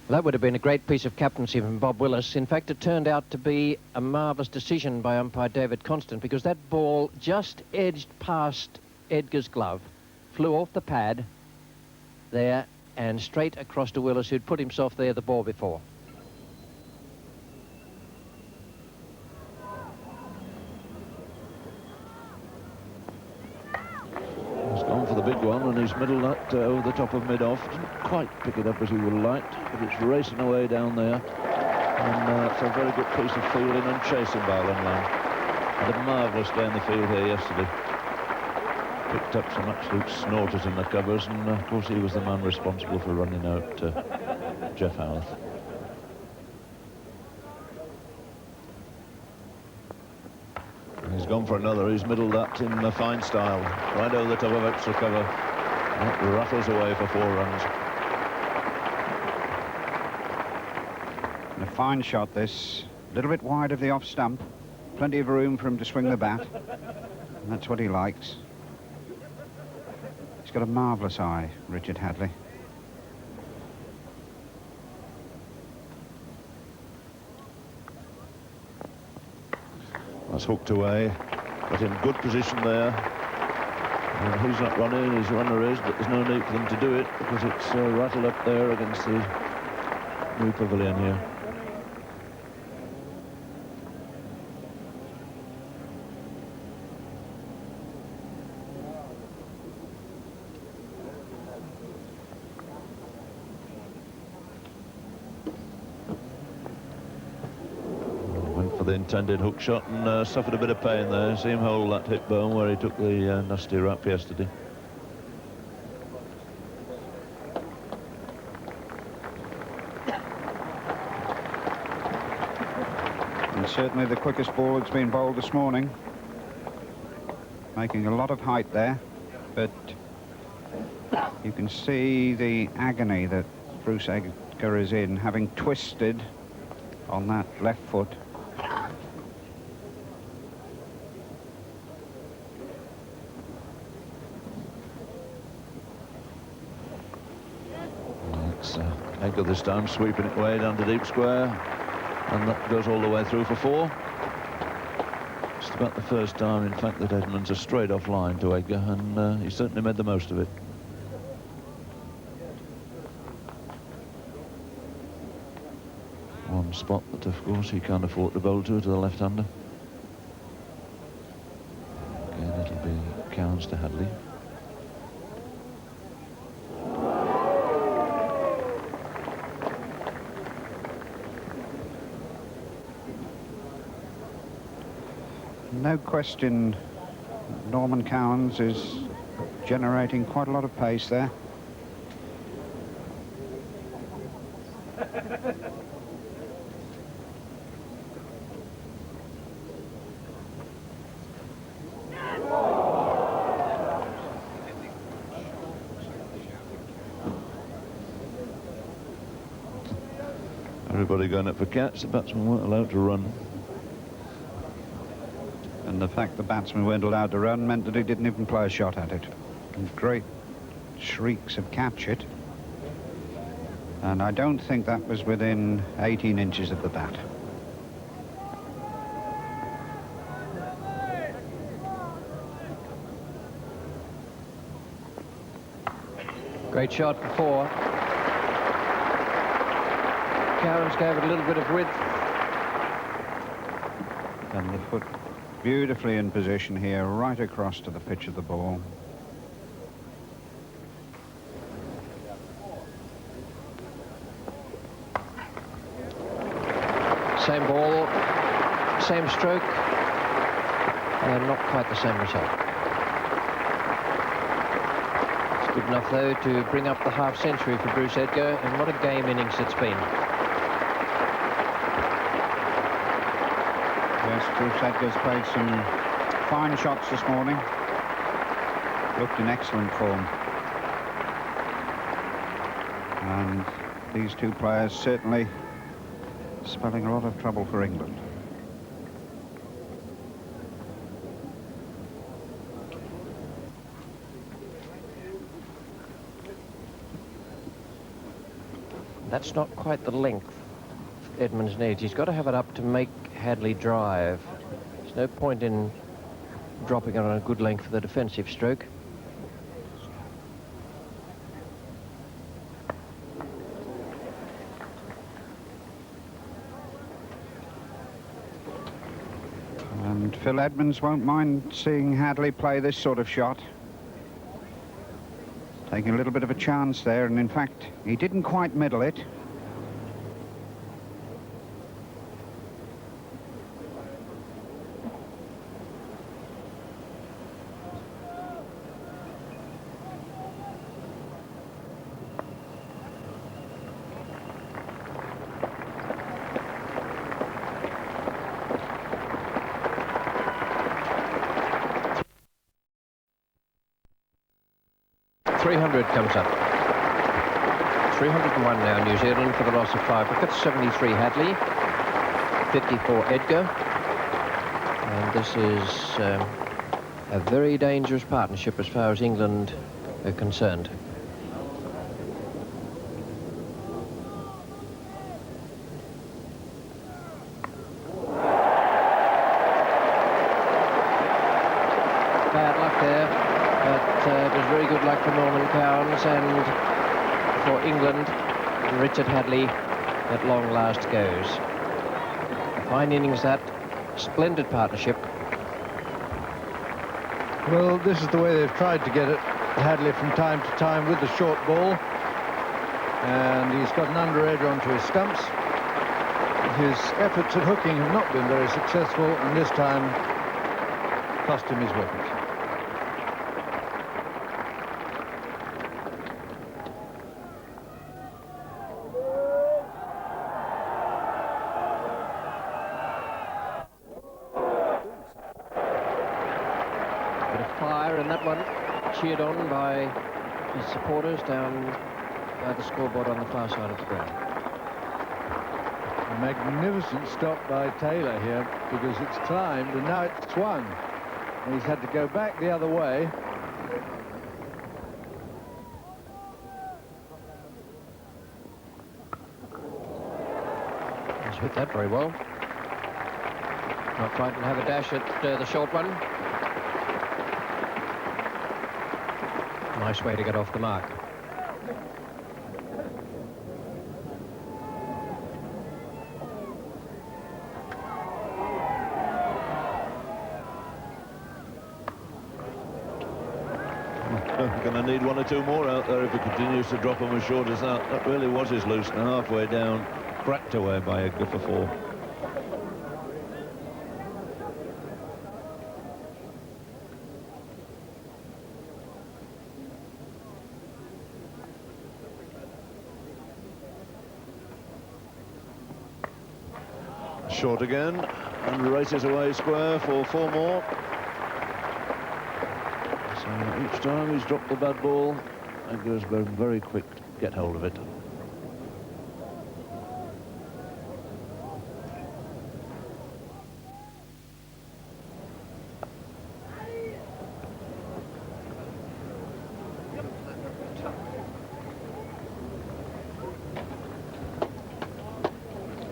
That would have been a great piece of captaincy from Bob Willis. In fact, it turned out to be a marvellous decision by umpire David Constant, because that ball just edged past Edgar's glove, flew off the pad there and straight across to Willis, who'd put himself there the ball before. He's gone for the big one, and he's middled that over the top of mid-off. Didn't quite pick it up as he would have liked, but it's racing away down there. And it's a very good piece of fielding and chasing by Lindland. Had a marvellous day in the field here yesterday. Picked up some absolute snorters in the covers, and of course he was the man responsible for running out Jeff Howarth. He's gone for another. He's middled that in a fine style, right over the top of extra cover. That rattles away for 4 runs. And a fine shot, this. A little bit wide of the off stump. Plenty of room for him to swing the bat. And that's what he likes. He's got a marvellous eye, Richard Hadley. That's hooked away, but in good position there. And he's not running, his runner is, but there's no need for them to do it because it's rattled up there against the new pavilion here. The intended hook shot and suffered a bit of pain there. See him hold that hip bone where he took the nasty rap yesterday. And certainly the quickest ball that's been bowled this morning. Making a lot of height there, but you can see the agony that Bruce Edgar is in, having twisted on that left foot. Edgar this time sweeping it away down to deep square, and that goes all the way through for 4. Just about the first time, in fact, that Edmonds are straight off line to Edgar, and he certainly made the most of it. One spot that, of course, he can't afford to bowl to the left-hander. Again, it'll be Cowans to Hadley. No question, Norman Cowans is generating quite a lot of pace there. Everybody going up for catch. The batsmen weren't allowed to run. And the fact the batsman weren't allowed to run meant that he didn't even play a shot at it. And great shrieks of catch it. And I don't think that was within 18 inches of the bat. Great shot for 4. Cowans gave it a little bit of width. And the foot beautifully in position here, right across to the pitch of the ball. Same ball, same stroke, and not quite the same result. It's good enough, though, to bring up the half-century for Bruce Edgar, and what a game innings it's been. Yes, Bruce Edgar's played some fine shots this morning. Looked in excellent form. And these two players certainly spelling a lot of trouble for England. That's not quite the length Edmonds needs. He's got to have it up to make Hadley drive. There's no point in dropping it on a good length for the defensive stroke. And Phil Edmonds won't mind seeing Hadley play this sort of shot. Taking a little bit of a chance there, and in fact, he didn't quite middle it. Comes up. 301 now, New Zealand, for the loss of 5 wickets. 73 Hadley, 54 Edgar. And this is a very dangerous partnership as far as England are concerned. Bad luck there. But it was very good luck for Norman Cowans and for England. And Richard Hadley at long last goes. A fine innings, that. Splendid partnership. Well, this is the way they've tried to get it, Hadley, from time to time with the short ball. And he's got an under edge onto his stumps. His efforts at hooking have not been very successful, and this time cost him his wicket. Cheered on by his supporters down by the scoreboard on the far side of the ground. A magnificent stop by Taylor here, because it's climbed and now it's swung. And he's had to go back the other way. He's hit that very well. Not quite to have a dash at the short one. Nice way to get off the mark. We're going to need 1 or 2 more out there if he continues to drop them as short as that. That really was his loose, and halfway down, cracked away by Edgar for 4. Short again, and races away square for 4 more. So each time he's dropped the bad ball, Edgar's been very quick to get hold of it.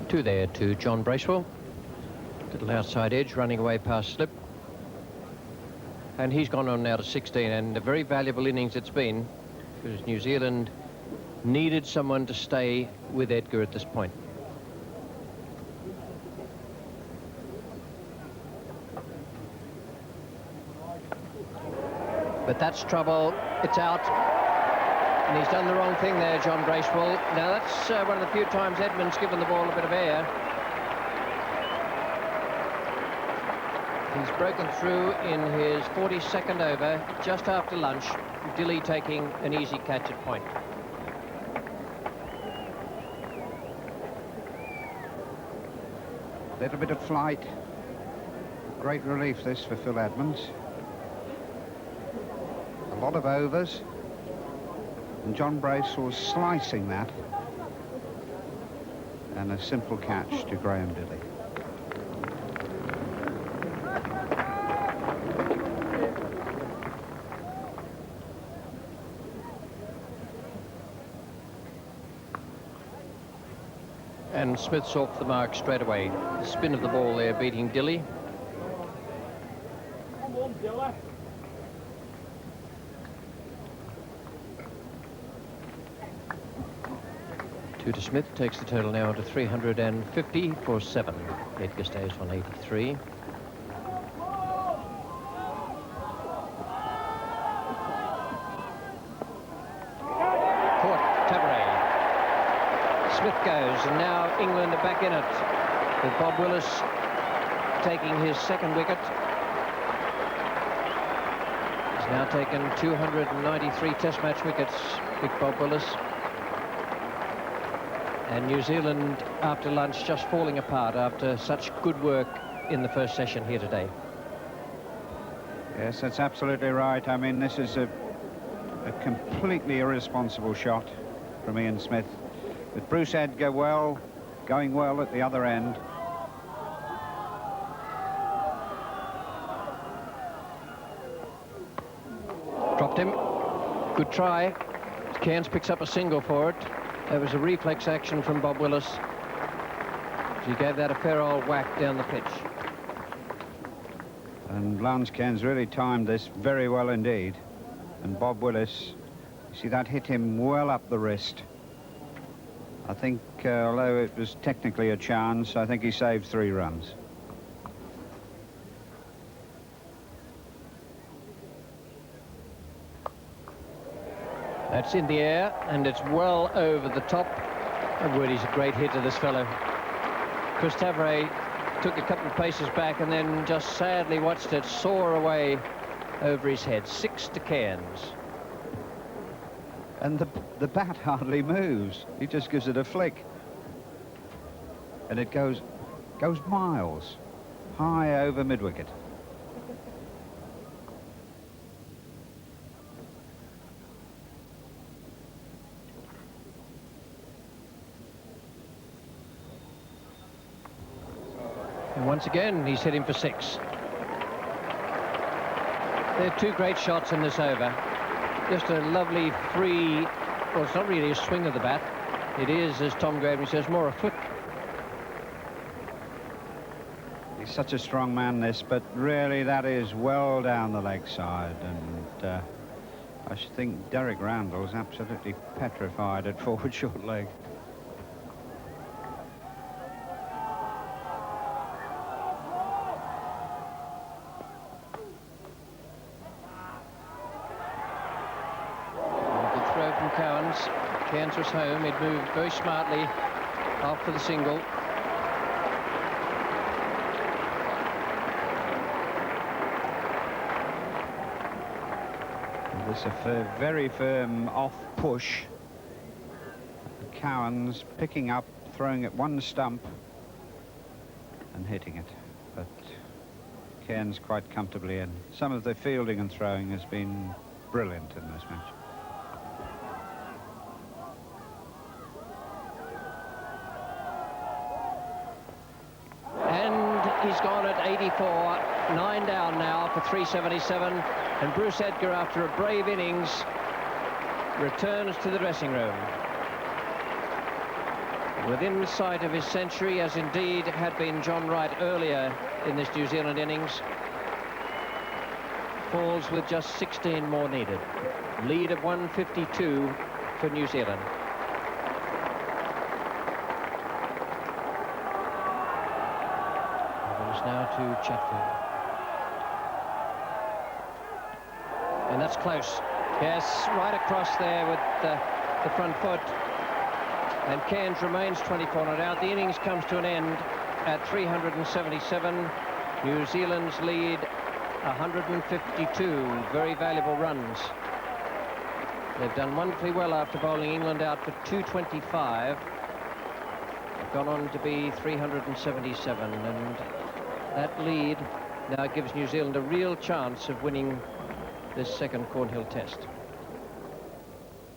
Two there to John Bracewell. Little outside edge, running away past slip. And he's gone on now to 16, and a very valuable innings it's been, because New Zealand needed someone to stay with Edgar at this point. But that's trouble. It's out. And he's done the wrong thing there, John Bracewell. Now, that's one of the few times Edmonds given the ball a bit of air. He's broken through in his 42nd over, just after lunch. Dilly taking an easy catch at point. Little bit of flight. Great relief, this, for Phil Edmonds. A lot of overs. And John Bracewell was slicing that, and a simple catch to Graham Dilly. And Smith's off the mark straight away. The spin of the ball there beating Dilly. Come on, Dilly. Two to Smith takes the total now to 350 for 7. Edgar stays on 83. Smith goes, and now England are back in it, with Bob Willis taking his second wicket. He's now taken 293 Test match wickets, big Bob Willis. And New Zealand, after lunch, just falling apart after such good work in the first session here today. Yes, that's absolutely right. I mean, this is a completely irresponsible shot from Ian Smith, with Bruce Edgar going well at the other end. Dropped him. Good try. Cairns picks up a single for it. There was a reflex action from Bob Willis. He gave that a fair old whack down the pitch. And Lance Cairns really timed this very well indeed. And Bob Willis, you see that hit him well up the wrist. I think, although it was technically a chance, I think he saved 3 runs. That's in the air, and it's well over the top. Oh, Woody's a great hitter, this fellow. Chris Tavray took a couple of paces back and then just sadly watched it soar away over his head. 6 to Cairns. And the bat hardly moves. He just gives it a flick. And it goes miles, high over mid-wicket. And once again, he's hitting for 6. There are 2 great shots in this over. Just a lovely free, well, it's not really a swing of the bat. It is, as Tom Graveney says, more a flick. He's such a strong man, this, but really that is well down the leg side. And I should think Derek Randall's absolutely petrified at forward short leg. Cairns was home. He'd moved very smartly after the single. This is a very firm off push. Cowan's picking up, throwing at one stump and hitting it. But Cairns quite comfortably in. Some of the fielding and throwing has been brilliant in this match. He's gone at 84, 9 down now for 377, and Bruce Edgar, after a brave innings, returns to the dressing room. Within sight of his century, as indeed had been John Wright earlier in this New Zealand innings. Falls with just 16 more needed. Lead of 152 for New Zealand. Now to Chatfield. And that's close. Yes, right across there with the front foot. And Cairns remains 24 not out. The innings comes to an end at 377. New Zealand's lead 152. Very valuable runs. They've done wonderfully well after bowling England out for 225. They've gone on to be 377, and that lead now gives New Zealand a real chance of winning this second Cornhill Test.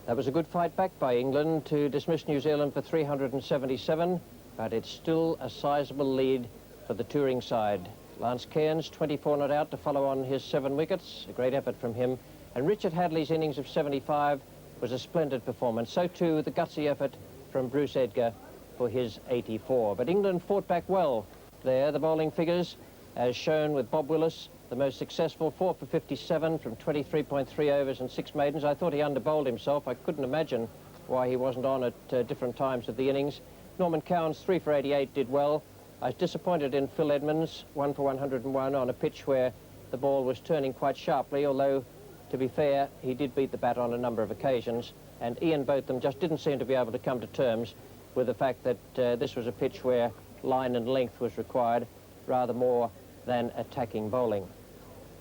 That was a good fight back by England to dismiss New Zealand for 377, but it's still a sizable lead for the touring side. Lance Cairns, 24 not out to follow on his 7 wickets. A great effort from him. And Richard Hadley's innings of 75 was a splendid performance. So too the gutsy effort from Bruce Edgar for his 84. But England fought back well there. The bowling figures, as shown with Bob Willis, the most successful, 4 for 57 from 23.3 overs and 6 maidens. I thought he underbowled himself. I couldn't imagine why he wasn't on at different times of the innings. Norman Cowan's 3 for 88 did well. I was disappointed in Phil Edmonds, 1 for 101 on a pitch where the ball was turning quite sharply, although, to be fair, he did beat the bat on a number of occasions. And Ian Botham just didn't seem to be able to come to terms with the fact that this was a pitch where line and length was required rather more than attacking bowling.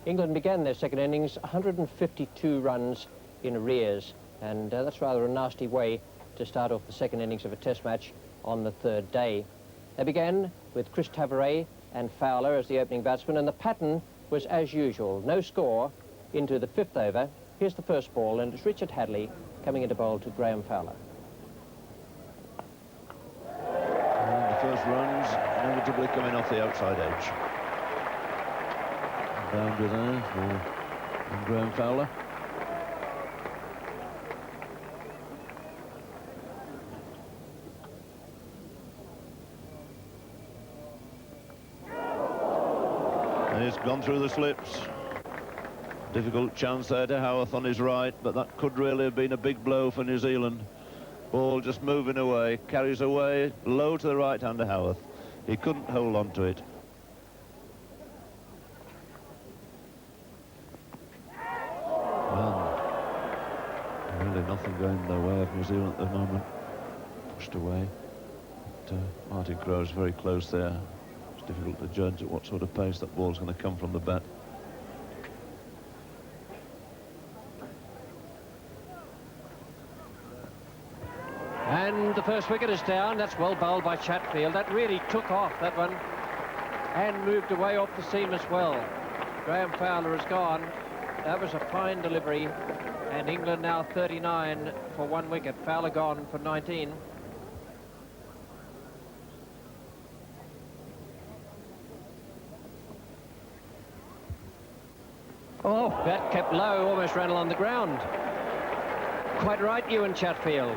England began their second innings 152 runs in arrears, and that's rather a nasty way to start off the second innings of a test match on the third day. They began with Chris Tavares and Fowler as the opening batsmen, and the pattern was as usual. No score into the 5th over. Here's the first ball, and it's Richard Hadley coming into bowl to Graham Fowler. And the first runs inevitably coming off the outside edge. Boundary there for Graham Fowler. And he's gone through the slips. Difficult chance there to Howarth on his right, but that could really have been a big blow for New Zealand. Ball just moving away, carries away low to the right hand of Howarth. He couldn't hold on to it. Well, really nothing going the way of New Zealand at the moment. Pushed away. But, Martin Crowe's very close there. It's difficult to judge at what sort of pace that ball's going to come from the bat. And the first wicket is down. That's well bowled by Chatfield. That really took off, that one, and moved away off the seam as well. Graham Fowler has gone. That was a fine delivery, and England now 39 for 1 wicket. Fowler gone for 19. Oh, that kept low, almost ran along the ground. Quite right, Ewan Chatfield.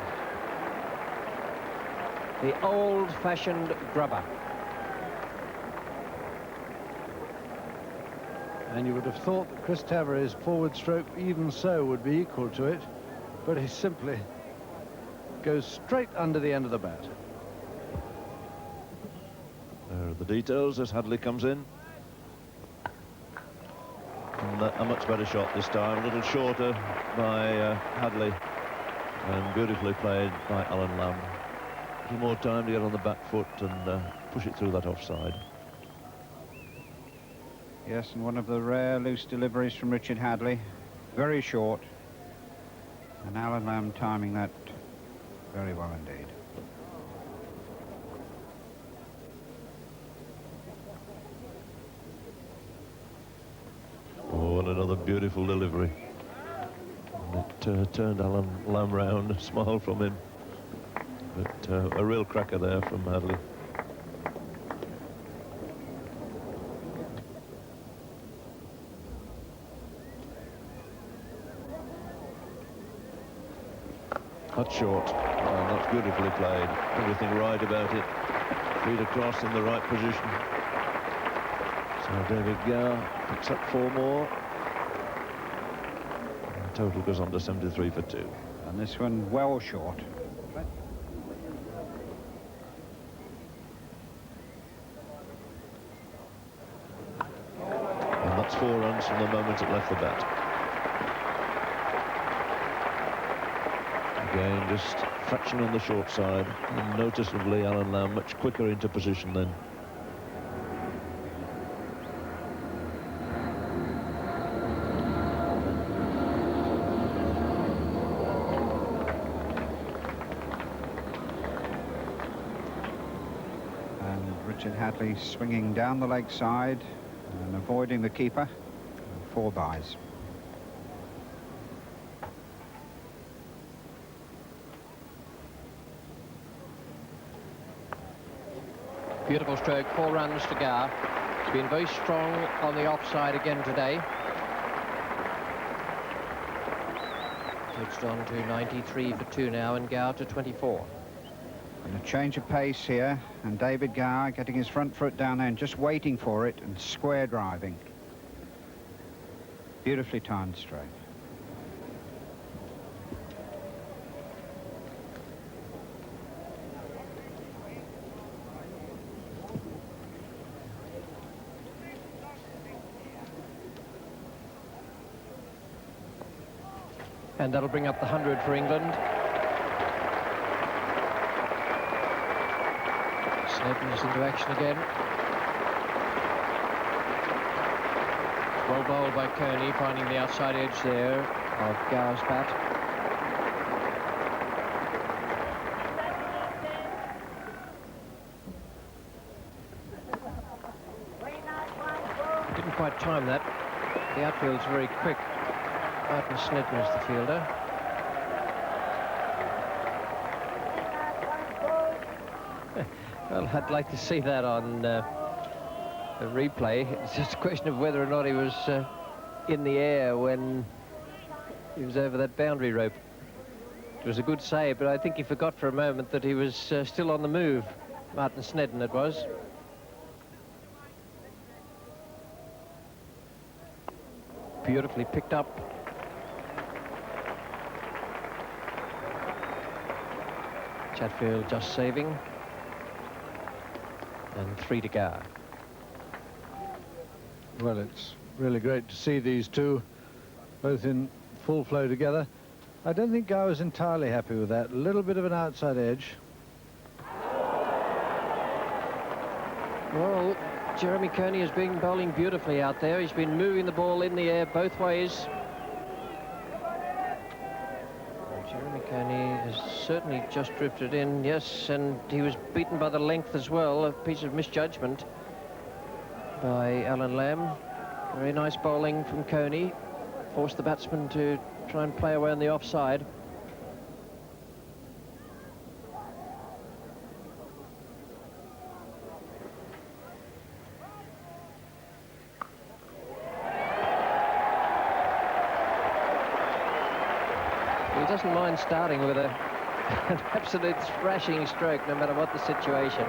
The old-fashioned grubber. And you would have thought that Chris Tavares' forward stroke, even so, would be equal to it, but he simply goes straight under the end of the bat. There are the details as Hadley comes in. And a much better shot this time, a little shorter by Hadley, and beautifully played by Alan Lamb. A little more time to get on the back foot and push it through that offside. Yes, and one of the rare loose deliveries from Richard Hadley. Very short. And Alan Lamb timing that very well indeed. Oh, and another beautiful delivery. And it turned Alan Lamb round, a smile from him. But a real cracker there from Hadley. That's short, and that's beautifully played. Everything right about it. Feet across in the right position. So David Gower picks up 4 more. And the total goes on to 73 for 2. And this one well short. And that's 4 runs from the moment it left the bat. Again, just fraction on the short side, and noticeably Alan Lamb much quicker into position then. And Richard Hadley swinging down the leg side and avoiding the keeper. 4 byes. Beautiful stroke, 4 runs to Gower. He's been very strong on the offside again today. Takes it on to 93 for 2 now, and Gower to 24. And a change of pace here, and David Gower getting his front foot down there and just waiting for it and square driving. Beautifully timed straight. And that'll bring up the 100 for England. Snedden's into action again. Well bowled by Kearney, finding the outside edge there of Gower's bat. Didn't quite time that. The outfield's very quick. Martin Snedden is the fielder. Well, I'd like to see that on a replay. It's just a question of whether or not he was in the air when he was over that boundary rope. It was a good save, but I think he forgot for a moment that he was still on the move. Martin Snedden it was. Beautifully picked up. Chatfield just saving. And 3 to go. Well, it's really great to see these two both in full flow together. I don't think Gower's entirely happy with that. A little bit of an outside edge. Well, Jeremy Kearney has been bowling beautifully out there. He's been moving the ball in the air both ways. Jeremy Kearney has certainly just drifted in, yes, and he was beaten by the length as well, a piece of misjudgment by Alan Lamb. Very nice bowling from Kearney. Forced the batsman to try and play away on the offside. He doesn't mind starting with an absolute thrashing stroke, no matter what the situation.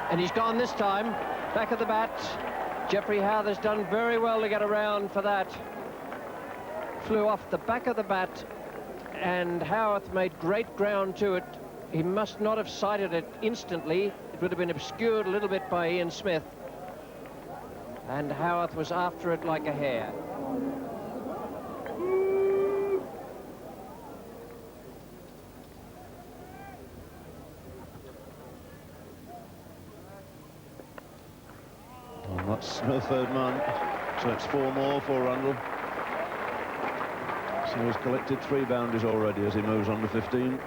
And he's gone this time. Back of the bat. Geoffrey Howarth has done very well to get around for that. Flew off the back of the bat, and Howarth made great ground to it. He must not have sighted it instantly. It would have been obscured a little bit by Ian Smith. And Howarth was after it like a hare. Well, that's no third man, so it's 4 more for Randall. So he's collected 3 boundaries already as he moves on to 15.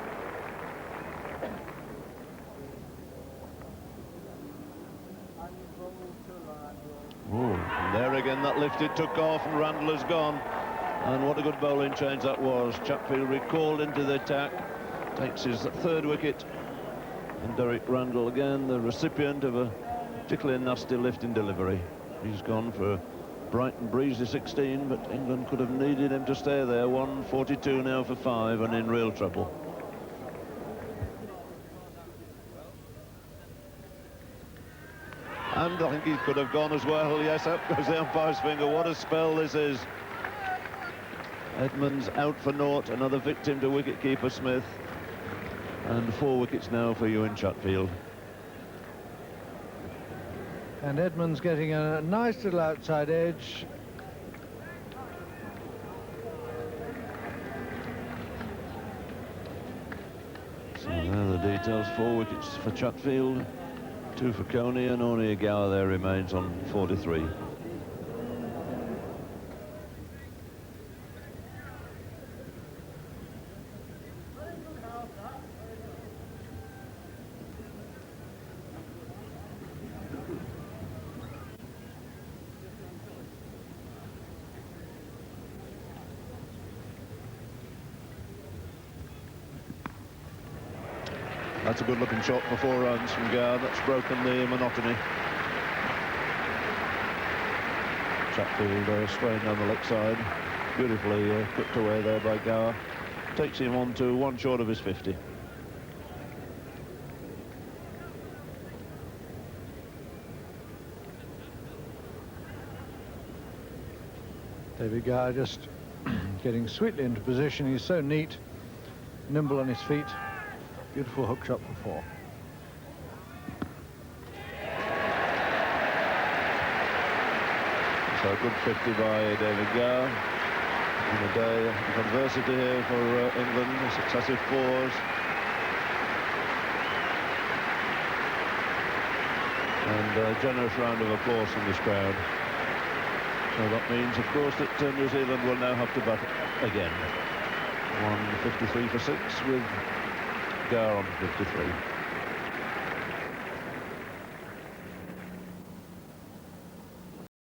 There again, that lifted, took off, and Randall has gone. And what a good bowling change that was. Chatfield recalled into the attack, takes his 3rd wicket. And Derek Randall again, the recipient of a particularly nasty lifting delivery. He's gone for a bright and breezy 16, but England could have needed him to stay there. 142 now for 5 and in real trouble. And I think he could have gone as well. Yes, up goes the umpire's finger. What a spell this is. Edmonds out for naught, another victim to wicketkeeper Smith. And 4 wickets now for Ewan Chatfield. And Edmonds getting a nice little outside edge. So there are the details. 4 wickets for Chatfield, 2 for Coney, and only a Gower there remains on 43. That's a good-looking shot for 4 runs from Gower. That's broken the monotony. Chatfield swaying down the leg side. Beautifully clipped away there by Gower. Takes him on to one short of his 50. David Gower just getting sweetly into position. He's so neat, nimble on his feet. Beautiful hook shot for 4. So a good 50 by David Gower. In a day of adversity here for England, successive 4s. And a generous round of applause from this crowd. So that means, of course, that New Zealand will now have to bat again. 153 for 6 with Gower on 53.